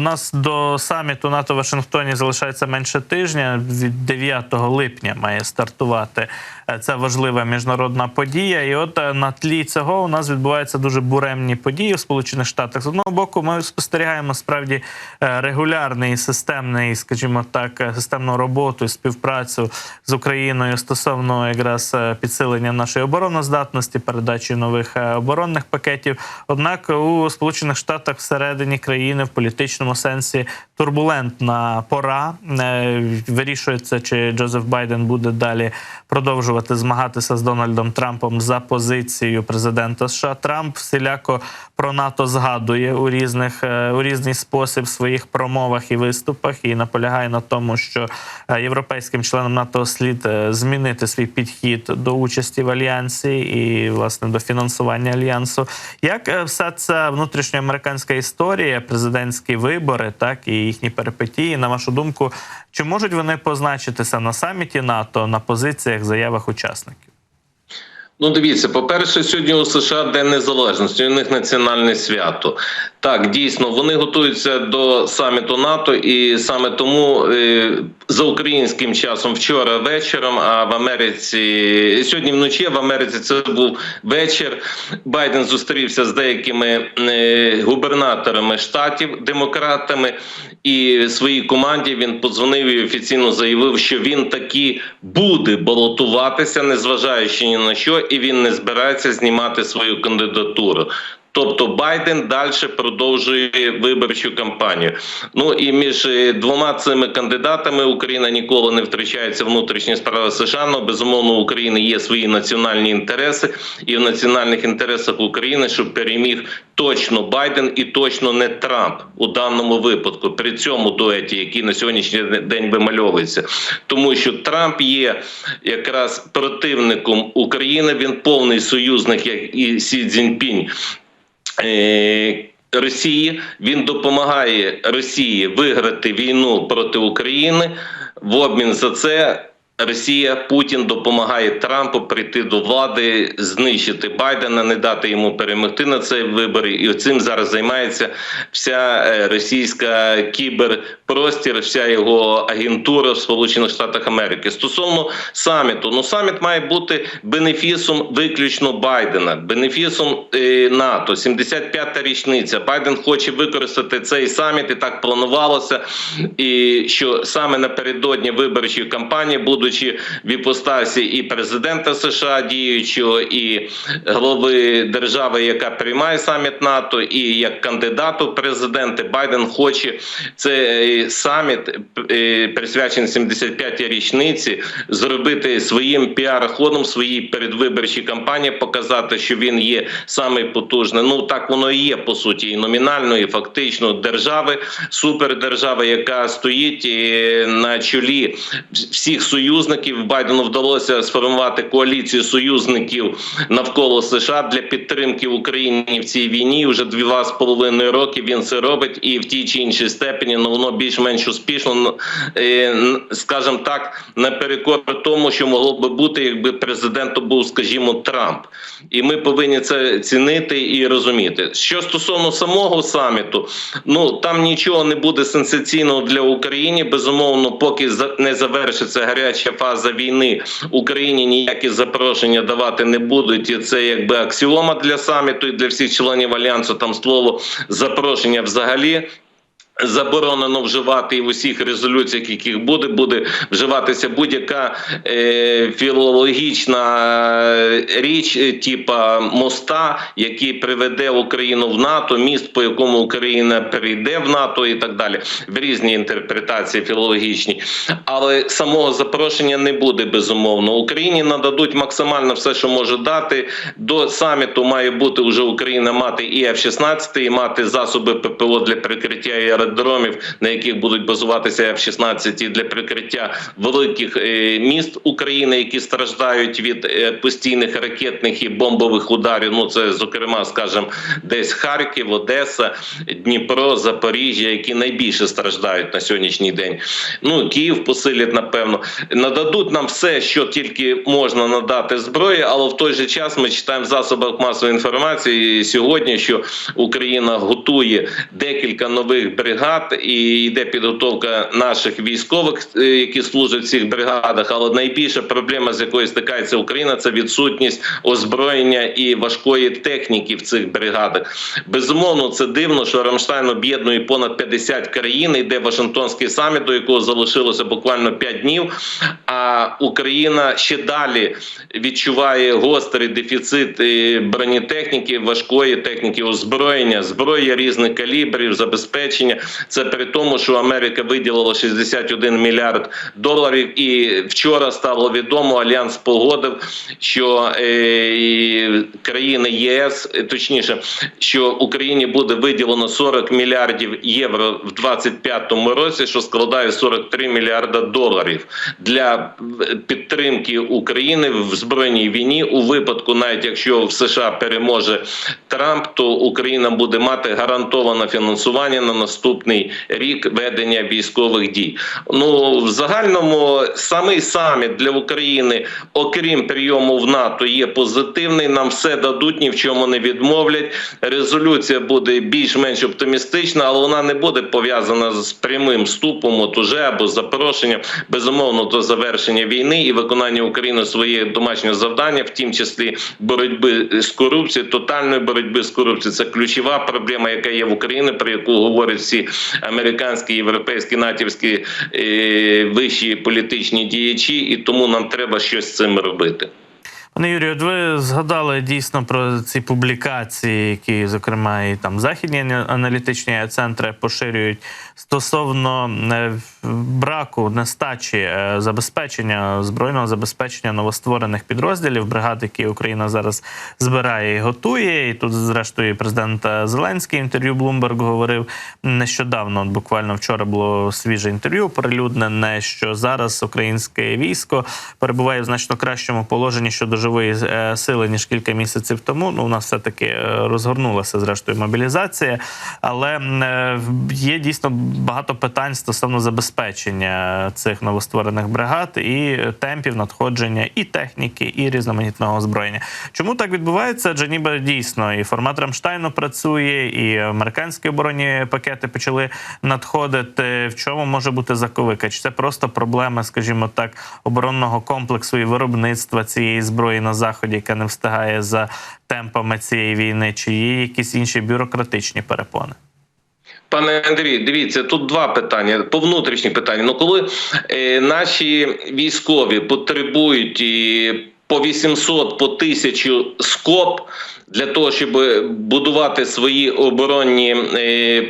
нас до саміту НАТО в Вашингтоні залишається менше тижня. Від 9 липня має стартувати ця важлива міжнародна подія. І от на тлі цього у нас відбуваються дуже буремні події в Сполучених Штатах. З одного боку, ми спостерігаємо справді регулярний, системний, скажімо так, системну роботу і співпрацю з Україною стосовно якраз підсилення нашої обороноздатності, передачі нових оборонних пакетів. Однак у Сполучених Штатах всередині країни в політичному сенсі турбулентна пора. Вирішується, чи Джозеф Байден буде далі продовжувати змагатися з Дональдом Трампом за позицію президента США. Трамп всіляко про НАТО згадує у різний спосіб в своїх промовах і виступах і наполягає на тому, що європейським членам НАТО слід змінити свій підхід до участі в альянсі і, власне, до фінансування альянсу. Як вся ця внутрішньоамериканська історія, президентські вибори, так, і їхні перипетії, на вашу думку, чи можуть вони позначитися на саміті НАТО, на позиціях, заявах учасників? Ну, дивіться, по-перше, сьогодні у США День Незалежності, у них національне свято. Так, дійсно, вони готуються до саміту НАТО, і саме тому за українським часом вчора вечором, а в Америці, сьогодні вночі, в Америці це був вечір, Байден зустрівся з деякими губернаторами штатів, демократами, і своїй команді він подзвонив і офіційно заявив, що він таки буде балотуватися, незважаючи ні на що, і він не збирається знімати свою кандидатуру. Тобто Байден далі продовжує виборчу кампанію. Ну і між двома цими кандидатами Україна ніколи не втручається в внутрішні справи США, але, безумовно, у України є свої національні інтереси, і в національних інтересах України, щоб переміг точно Байден і точно не Трамп у даному випадку, при цьому дуеті, який на сьогоднішній день вимальовується. Тому що Трамп є якраз противником України, він повний союзник, як і Сі Цзіньпінь, Росії. Він допомагає Росії виграти війну проти України. В обмін за це Росія, Путін допомагає Трампу прийти до влади, знищити Байдена, не дати йому перемогти на цей вибори. І цим зараз займається вся російська кіберпростір, вся його агентура в Сполучених Штатах Америки. Стосовно саміту, ну саміт має бути бенефісом виключно Байдена, бенефісом НАТО, 75-та річниця. Байден хоче використати цей саміт, і так планувалося, і що саме напередодні виборчої кампанії будуть в іпостасі і президента США діючого, і голови держави, яка приймає саміт НАТО, і як кандидат у президенти, Байден хоче цей саміт, присвячений 75-й річниці, зробити своїм піар-ходом, своїй передвиборчій кампанії, показати, що він є самий потужний. Ну, так воно і є, по суті, і номінально, і фактично держави, супердержави, яка стоїть на чолі всіх союзників. Байдену вдалося сформувати коаліцію союзників навколо США для підтримки Україні в цій війні. Уже 2,5 роки він це робить, і в тій чи іншій степені, ну, воно більш-менш успішно, скажімо так, наперекор тому, що могло би бути, якби президентом був, скажімо, Трамп. І ми повинні це цінити і розуміти. Що стосовно самого саміту, ну, там нічого не буде сенсаційного для України. Безумовно, поки не завершиться гаряча фаза війни, Україні ніякі запрошення давати не будуть. І це якби аксіома для саміту і для всіх членів альянсу. Там слово запрошення взагалі заборонено вживати, і в усіх резолюціях, яких буде вживатися будь-яка філологічна річ, типа моста, який приведе Україну в НАТО, міст, по якому Україна перейде в НАТО і так далі. В різні інтерпретації філологічні. Але самого запрошення не буде, безумовно. Україні нададуть максимально все, що може дати. До саміту має бути вже Україна мати і F-16, і мати засоби ППО для прикриття аеродромів, на яких будуть базуватися F-16 для прикриття великих міст України, які страждають від постійних ракетних і бомбових ударів. Ну, це, зокрема, скажімо, десь Харків, Одеса, Дніпро, Запоріжжя, які найбільше страждають на сьогоднішній день. Ну, Київ посилять, напевно. Нададуть нам все, що тільки можна надати зброї, але в той же час ми читаємо в засобах масової інформації сьогодні, що Україна готує декілька нових бригад бригад і йде підготовка наших військових, які служать в цих бригадах. Але найбільша проблема, з якою стикається Україна, це відсутність озброєння і важкої техніки в цих бригадах. Безумовно, це дивно, що Рамштайн об'єднує понад 50 країн, йде Вашингтонський саміт, до якого залишилося буквально 5 днів, а Україна ще далі відчуває гострий дефіцит бронетехніки, важкої техніки, озброєння, зброї різних калібрів, забезпечення. Це при тому, що Америка виділила 61 мільярд доларів, і вчора стало відомо, Альянс погодив, що країни ЄС, точніше, що Україні буде виділено 40 мільярдів євро в 2025 році, що складає 43 мільярда доларів для підтримки України в збройній війні. У випадку, навіть якщо в США переможе Трамп, то Україна буде мати гарантоване фінансування на наступний рік ведення військових дій. Ну, в загальному самий саміт для України, окрім прийому в НАТО, є позитивний. Нам все дадуть, ні в чому не відмовлять. Резолюція буде більш-менш оптимістична, але вона не буде пов'язана з прямим вступом от уже або запрошенням, безумовно, до завершення війни і виконання Україною своє домашнє завдання, в тім числі боротьби з корупцією, тотальної боротьби з корупцією. Це ключова проблема, яка є в Україні, про яку говорять всі американські, європейські, натівські вищі політичні діячі, і тому нам треба щось з цим робити. Пане Юрію, от ви згадали дійсно про ці публікації, які, зокрема, і там західні аналітичні центри поширюють стосовно браку, нестачі забезпечення, збройного забезпечення новостворених підрозділів, бригад, які Україна зараз збирає і готує. І тут, зрештою, президент Зеленський інтерв'ю Bloomberg говорив нещодавно, буквально вчора було свіже інтерв'ю оприлюднене, що зараз українське військо перебуває в значно кращому положенні щодо живої сили, ніж кілька місяців тому. Ну, у нас все-таки розгорнулася, зрештою, мобілізація, але є дійсно багато питань стосовно забезпечення цих новостворених бригад і темпів надходження і техніки, і різноманітного озброєння. Чому так відбувається? Адже ніби дійсно і формат Рамштайну працює, і американські оборонні пакети почали надходити. В чому може бути заковика? Чи це просто проблема, скажімо так, оборонного комплексу і виробництва цієї зброї на Заході, яка не встигає за темпами цієї війни, чи є якісь інші бюрократичні перепони? Пане Андрій, дивіться, тут два питання, по внутрішні питання. Ну, коли наші військові потребують по 800, по 1000 скоб для того, щоб будувати свої оборонні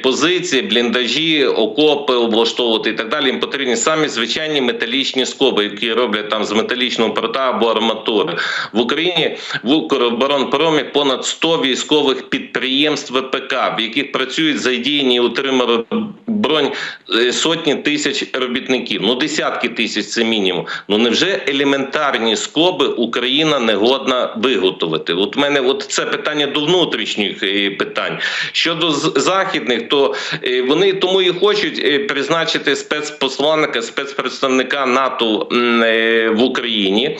позиції, бліндажі, окопи, облаштовувати і так далі, їм потрібні самі звичайні металічні скоби, які роблять там з металічного прута або арматури. В Україні в Укроборонпромі понад 100 військових підприємств ВПК, в яких працюють задіяні і утримали бронь сотні тисяч робітників. Ну, десятки тисяч це мінімум. Ну, невже елементарні скоби Україна не годна виготовити? От в мене це питання до внутрішніх питань. Щодо західних, то вони тому і хочуть призначити спецпосланника, спецпредставника НАТО в Україні,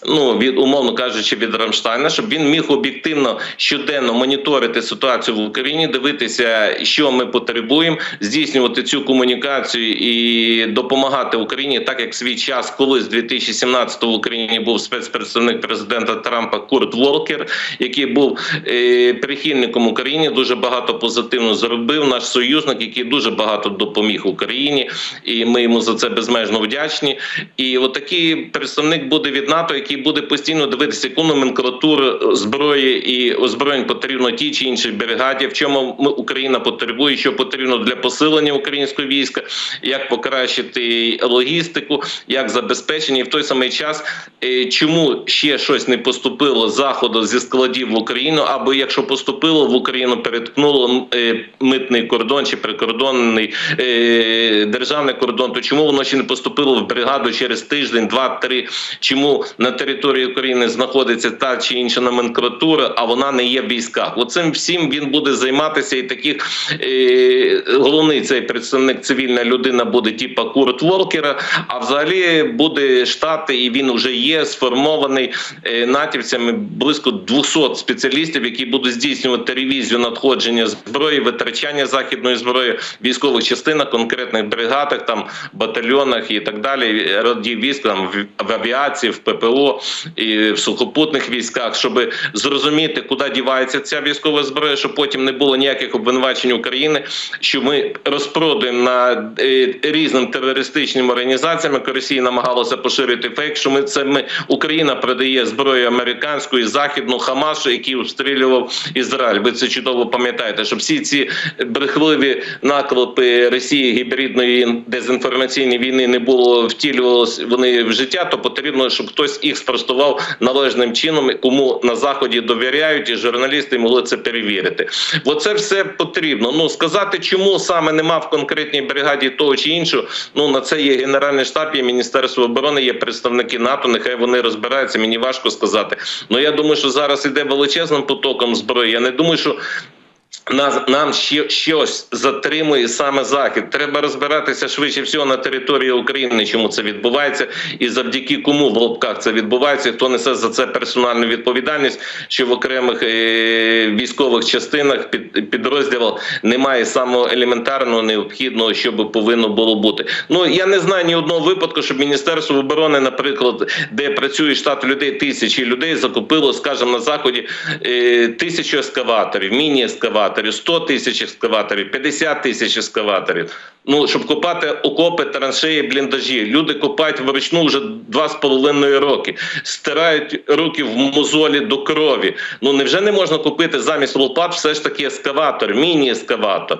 ну, умовно кажучи, від Рамштайна, щоб він міг об'єктивно щоденно моніторити ситуацію в Україні, дивитися, що ми потребуємо, здійснювати цю комунікацію і допомагати Україні, так як свій час, коли з 2017-го в Україні був спецпредставник президента Трампа Курт Волкер, який був прихильником Україні, дуже багато позитивно зробив, наш союзник, який дуже багато допоміг Україні, і ми йому за це безмежно вдячні. І отакий представник буде від НАТО, який буде постійно дивитися, яку номенклатуру зброї і озброєнь потрібно тій чи іншій бригаді, в чому Україна потребує, що потрібно для посилення українського війська, як покращити логістику, як забезпечення. І в той самий час, чому ще щось не поступило з Заходу зі складів в Україну, або якщо поступило в Україну, переткнуло митний кордон чи прикордонний державний кордон, то чому воно ще не поступило в бригаду через тиждень, 2-3? Чому на території України знаходиться та чи інша номенклатура, а вона не є в військах? Оцим всім він буде займатися, і таких головний цей представник цивільна людина буде типа Курт Волкера, а взагалі буде штат, і він вже є сформований натівцями близько 200 спеціалістів, які будуть здійснювати ревізію надходження зброї, витрачання західної зброї в військових частинах, конкретних бригадах, там батальйонах і так далі, родів військ, там в авіації, в ППО і в сухопутних військах, щоб зрозуміти, куди дівається ця військова зброя, щоб потім не було ніяких обвинувачень України, що ми розпродуємо на різним терористичним організаціям, як Росія намагалася поширити фейк, що Україна продає зброю американську і західну Хамасу, який обстрілював Ізраїль. Ви це чудово пам'ятаєте, щоб всі ці брехливі наклепи Росії гібридної дезінформаційної війни не було втілювалося вони в життя, то потрібно, щоб хтось їх спростував належним чином, кому на Заході довіряють, і журналісти могли це перевірити. Оце все потрібно. Ну, сказати, чому саме нема в конкретній бригаді того чи іншого, ну, на це є Генеральний штаб, є Міністерство оборони, є представники НАТО, нехай вони розбираються, мені важко сказати. Ну, я думаю, що зараз іде величезним потоком зброї. Я не думаю, що нам щось затримує саме Захід. Треба розбиратися швидше всього на території України, чому це відбувається, і завдяки кому в лапках це відбувається, і хто несе за це персональну відповідальність, що в окремих військових частинах, підрозділах немає самого елементарного, необхідного, що би повинно було бути. Ну, я не знаю ні одного випадку, щоб Міністерство оборони, наприклад, де працює штат людей, тисячі людей, закупило, скажімо, на Заході 1000 ескаваторів, міні-ескаваторів, 100 тисяч ескаваторів, 50 тисяч ескаваторів. Ну, щоб копати окопи, траншеї, бліндажі. Люди копають вручну вже 2,5 роки. Стирають руки в мозолі до крові. Ну, невже не можна купити замість лопат все ж таки ескаватор, міні-ескаватор?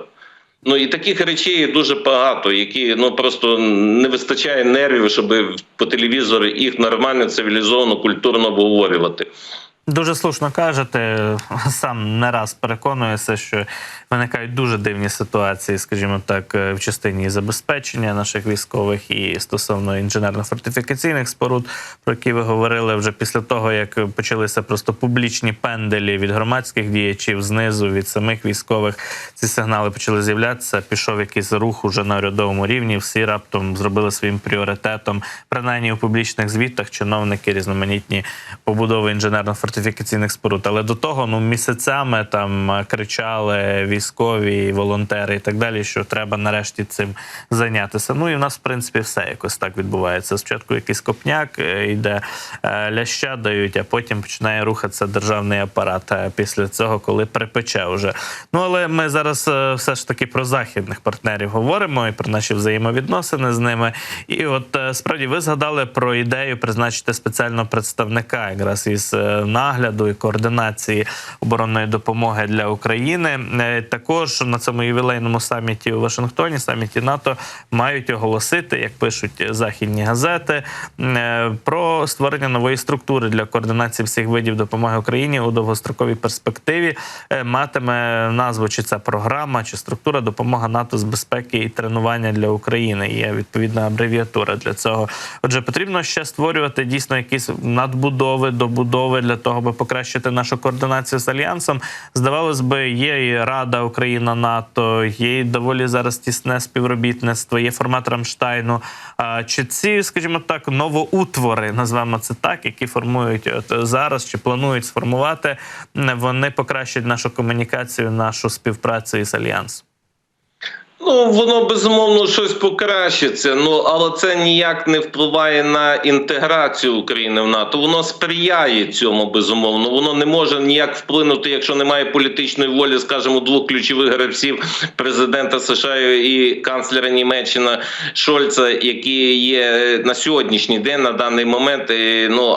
Ну, і таких речей дуже багато, які, ну, просто не вистачає нервів, щоб по телевізору їх нормально, цивілізовано, культурно обговорювати. Дуже слушно кажете, сам не раз переконуюся, що виникають дуже дивні ситуації, скажімо так, в частині забезпечення наших військових і стосовно інженерно-фортифікаційних споруд, про які ви говорили вже після того, як почалися просто публічні пенделі від громадських діячів знизу, від самих військових. Ці сигнали почали з'являтися, пішов якийсь рух уже на урядовому рівні, всі раптом зробили своїм пріоритетом, принаймні у публічних звітах, чиновники різноманітні побудови інженерно-фортифікаційних споруд. Але до того, ну, місяцями там кричали військові, волонтери і так далі, що треба нарешті цим зайнятися. Ну і в нас, в принципі, все якось так відбувається. Спочатку якийсь копняк йде, ляща дають, а потім починає рухатися державний апарат після цього, коли припече вже. Ну, але ми зараз все ж таки про західних партнерів говоримо і про наші взаємовідносини з ними. І от справді ви згадали про ідею призначити спеціального представника якраз із нагляду і координації оборонної допомоги для України. Також на цьому ювілейному саміті у Вашингтоні, саміті НАТО, мають оголосити, як пишуть західні газети, про створення нової структури для координації всіх видів допомоги Україні у довгостроковій перспективі. Матиме назву, чи це програма, чи структура допомога НАТО з безпеки і тренування для України. Є відповідна абревіатура для цього. Отже, потрібно ще створювати дійсно якісь надбудови, добудови для того, аби покращити нашу координацію з Альянсом. Здавалось би, є і Рада Україна-НАТО, є і доволі зараз тісне співробітництво, є формат Рамштайну. Чи ці, скажімо так, новоутвори, назвемо це так, які формують от зараз, чи планують сформувати, вони покращать нашу комунікацію, нашу співпрацю із Альянсом? Ну, воно, безумовно, щось покращиться, але це ніяк не впливає на інтеграцію України в НАТО. Воно сприяє цьому, безумовно. Воно не може ніяк вплинути, якщо немає політичної волі, скажімо, двох ключових гравців, президента США і канцлера Німеччини Шольца, які є на сьогоднішній день, на даний момент,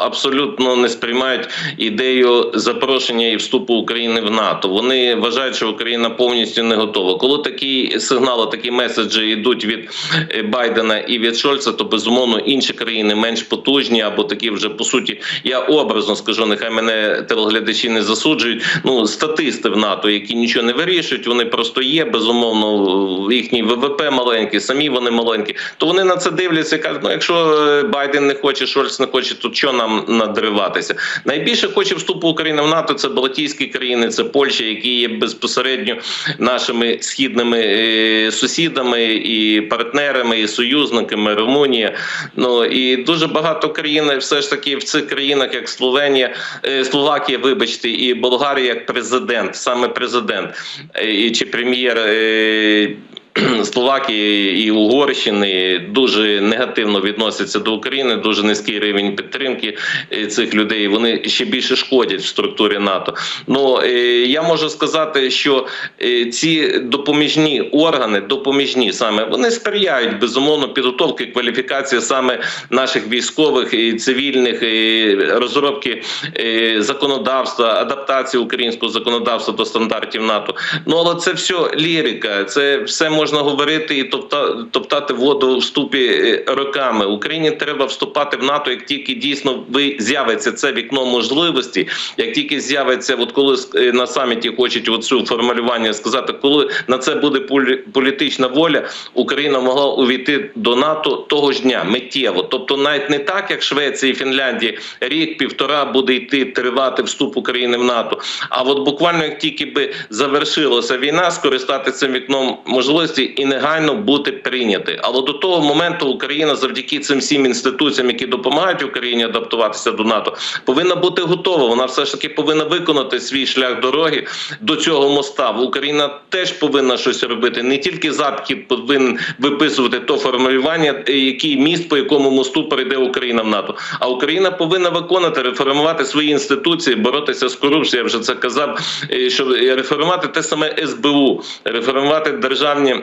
абсолютно не сприймають ідею запрошення і вступу України в НАТО. Вони вважають, що Україна повністю не готова. Коли такий сигнал, такі меседжі йдуть від Байдена і від Шольца, то, безумовно, інші країни менш потужні, або такі вже, по суті, я образно скажу, нехай мене телеглядачі не засуджують, статисти в НАТО, які нічого не вирішують, вони просто є, безумовно, їхній ВВП маленький, самі вони маленькі, то вони на це дивляться і кажуть, якщо Байден не хоче, Шольц не хоче, то що нам надриватися? Найбільше хоче вступу України в НАТО, це Балтійські країни, це Польща, які є безпосередньо нашими східними сусідами, і партнерами, і союзниками, Румунія. Ну і дуже багато країн, все ж таки в цих країнах, як Словакія, вибачте, і Болгарія, як президент, саме президент, чи прем'єр Словакії і Угорщини дуже негативно відносяться до України, дуже низький рівень підтримки цих людей, вони ще більше шкодять в структурі НАТО. Ну, я можу сказати, що ці допоміжні органи, саме, вони сприяють, безумовно, підготовки, кваліфікації саме наших військових і цивільних, і розробки законодавства, адаптації українського законодавства до стандартів НАТО. Ну, але це все лірика, це все можна говорити і топтати воду в ступі роками. Україні треба вступати в НАТО, як тільки дійсно з'явиться це вікно можливості, як тільки з'явиться, от коли на саміті хочуть оцю формулювання сказати, коли на це буде політична воля, Україна могла увійти до НАТО того ж дня, миттєво. Тобто навіть не так, як Швеція і Фінляндія, рік-півтора буде йти, тривати вступ України в НАТО, а от буквально як тільки би завершилася війна, скористати цим вікном можливості і негайно бути прийняти. Але до того моменту Україна завдяки цим всім інституціям, які допомагають Україні адаптуватися до НАТО, повинна бути готова. Вона все ж таки повинна виконати свій шлях дороги до цього моста. Україна теж повинна щось робити. Не тільки Захід повинен виписувати то формулювання, який міст, по якому мосту перейде Україна в НАТО. А Україна повинна виконати, реформувати свої інституції, боротися з корупцією. Я вже це казав, що реформувати те саме СБУ, реформувати державні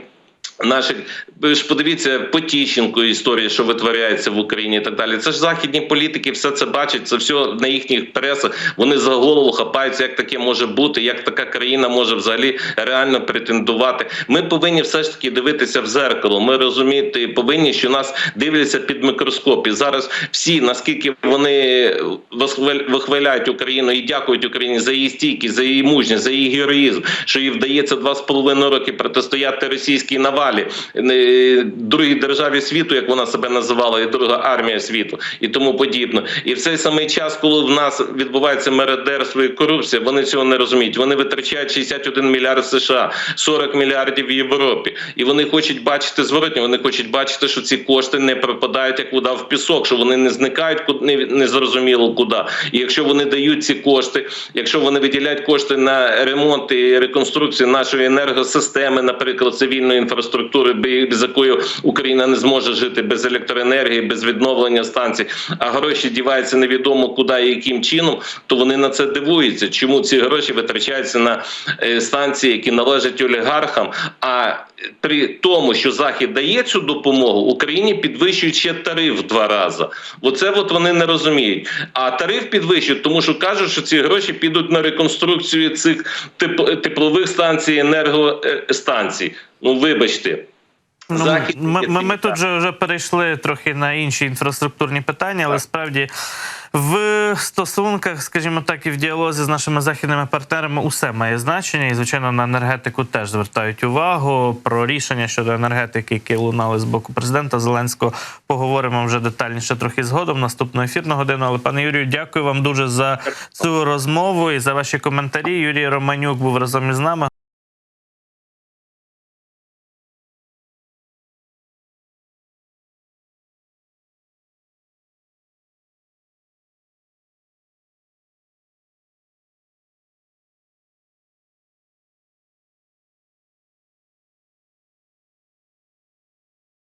ви ж подивіться по Тищенку історії, що витворяється в Україні і так далі. Це ж західні політики все це бачать, це все на їхніх пресах. Вони за голову хапаються, як таке може бути, як така країна може взагалі реально претендувати. Ми повинні все ж таки дивитися в зеркало. Ми розуміти повинні, що нас дивляться під мікроскоп. І зараз всі, наскільки вони вихваляють Україну і дякують Україні за її стійкість, за її мужність, за її героїзм, що їй вдається 2,5 роки протистояти російській навалі, другій державі світу, як вона себе називала, і друга армія світу, і тому подібне. І в цей самий час, коли в нас відбувається мародерство і корупція, вони цього не розуміють. Вони витрачають 61 мільярд в США, 40 мільярдів в Європі. І вони хочуть бачити зворотні, вони хочуть бачити, що ці кошти не пропадають, як вода в пісок, що вони не зникають незрозуміло куди. І якщо вони дають ці кошти, якщо вони виділяють кошти на ремонт і реконструкцію нашої енергосистеми, наприклад, цивільної інфраструктури, без якої Україна не зможе жити, без електроенергії, без відновлення станцій, а гроші діваються невідомо куди і яким чином, то вони на це дивуються. Чому ці гроші витрачаються на станції, які належать олігархам, а при тому, що Захід дає цю допомогу, Україні підвищують ще тариф в 2 рази. Оце от вони не розуміють. А тариф підвищують, тому що кажуть, що ці гроші підуть на реконструкцію цих теплових станцій, енергостанцій. Ну, вибачте. Ми тут вже перейшли трохи на інші інфраструктурні питання, але справді в стосунках, скажімо так, і в діалозі з нашими західними партнерами усе має значення. І, звичайно, на енергетику теж звертають увагу. Про рішення щодо енергетики, які лунали з боку президента Зеленського, поговоримо вже детальніше трохи згодом, наступну ефірну годину. Але, пане Юрію, дякую вам дуже за цю розмову і за ваші коментарі. Юрій Романюк був разом із нами.